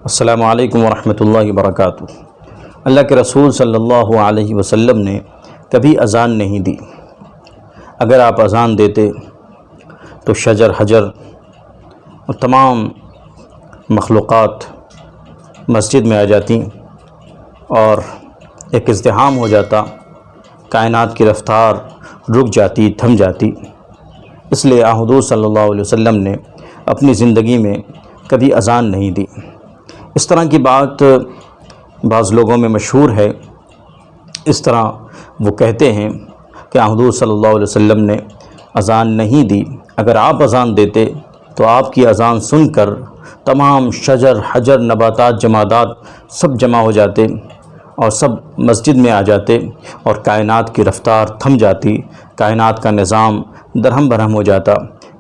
السلام علیکم ورحمۃ اللہ وبرکاتہ۔ اللہ کے رسول صلی اللہ علیہ وسلم نے کبھی اذان نہیں دی۔ اگر آپ اذان دیتے تو شجر حجر اور تمام مخلوقات مسجد میں آ جاتی اور ایک ازدحام ہو جاتا، کائنات کی رفتار رک جاتی، تھم جاتی۔ اس لیے حضور صلی اللہ علیہ وسلم نے اپنی زندگی میں کبھی اذان نہیں دی۔ اس طرح کی بات بعض لوگوں میں مشہور ہے، اس طرح وہ کہتے ہیں کہ حضور صلی اللہ علیہ وسلم نے اذان نہیں دی۔ اگر آپ اذان دیتے تو آپ کی اذان سن کر تمام شجر حجر نباتات جمادات سب جمع ہو جاتے اور سب مسجد میں آ جاتے اور کائنات کی رفتار تھم جاتی، کائنات کا نظام درہم برہم ہو جاتا۔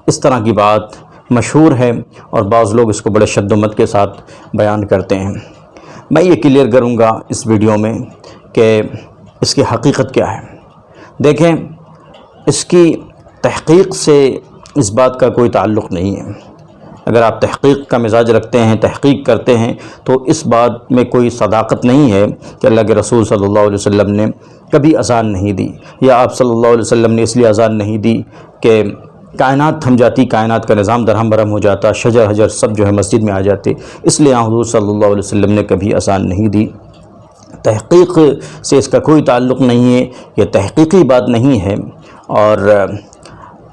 اس طرح کی بات مشہور ہے اور بعض لوگ اس کو بڑے شد و مت کے ساتھ بیان کرتے ہیں۔ میں یہ کلیئر کروں گا اس ویڈیو میں کہ اس کی حقیقت کیا ہے۔ دیکھیں، اس کی تحقیق سے اس بات کا کوئی تعلق نہیں ہے۔ اگر آپ تحقیق کا مزاج رکھتے ہیں، تحقیق کرتے ہیں، تو اس بات میں کوئی صداقت نہیں ہے کہ اللہ کے رسول صلی اللہ علیہ وسلم نے کبھی اذان نہیں دی، یا آپ صلی اللہ علیہ وسلم نے اس لیے اذان نہیں دی کہ کائنات تھم جاتی، کائنات کا نظام درہم برہم ہو جاتا، شجر حجر سب جو ہے مسجد میں آ جاتے، اس لیے حضور صلی اللہ علیہ وسلم نے کبھی اذان نہیں دی۔ تحقیق سے اس کا کوئی تعلق نہیں ہے، یہ تحقیقی بات نہیں ہے اور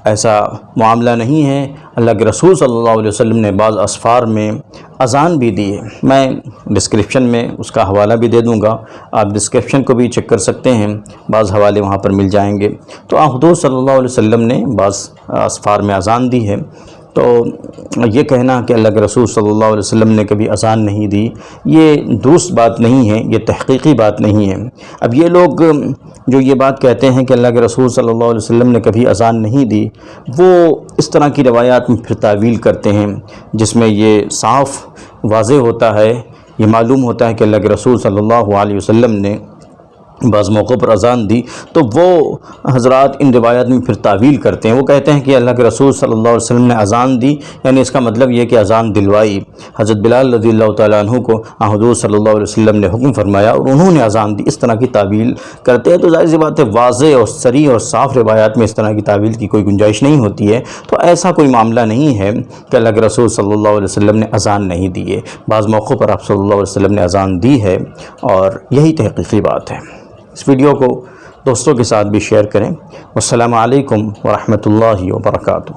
ایسا معاملہ نہیں ہے۔ اللہ کے رسول صلی اللہ علیہ وسلم نے بعض اسفار میں اذان بھی دی ہے۔ میں ڈسکرپشن میں اس کا حوالہ بھی دے دوں گا، آپ ڈسکرپشن کو بھی چیک کر سکتے ہیں، بعض حوالے وہاں پر مل جائیں گے۔ تو حضور صلی اللہ علیہ وسلم نے بعض اسفار میں اذان دی ہے۔ تو یہ کہنا کہ اللہ کے رسول صلی اللہ علیہ وسلم نے کبھی اذان نہیں دی، یہ درست بات نہیں ہے، یہ تحقیقی بات نہیں ہے۔ اب یہ لوگ جو یہ بات کہتے ہیں کہ اللہ کے رسول صلی اللہ علیہ وسلم نے کبھی اذان نہیں دی، وہ اس طرح کی روایات میں پھر تعویل کرتے ہیں جس میں یہ صاف واضح ہوتا ہے، یہ معلوم ہوتا ہے کہ اللہ کے رسول صلی اللہ علیہ وسلم نے بعض موقعوں پر اذان دی، تو وہ حضرات ان روایات میں پھر تعویل کرتے ہیں۔ وہ کہتے ہیں کہ اللہ کے رسول صلی اللہ علیہ وسلم نے اذان دی، یعنی اس کا مطلب یہ کہ اذان دلوائی۔ حضرت بلال رضی اللہ تعالیٰ عنہ کو حضور صلی اللہ علیہ وسلم نے حکم فرمایا اور انہوں نے اذان دی، اس طرح کی تعویل کرتے ہیں۔ تو ظاہر سی بات ہے، واضح اور صریح اور صاف روایات میں اس طرح کی تعویل کی کوئی گنجائش نہیں ہوتی ہے۔ تو ایسا کوئی معاملہ نہیں ہے کہ اللہ کے رسول صلی اللہ علیہ وسلم نے اذان نہیں دی ہے۔ بعض موقعوں پر آپ صلی اللہ علیہ وسلم نے اذان دی ہے اور یہی تحقیقی بات ہے۔ اس ویڈیو کو دوستوں کے ساتھ بھی شیئر کریں۔ والسلام علیکم ورحمۃ اللہ وبرکاتہ۔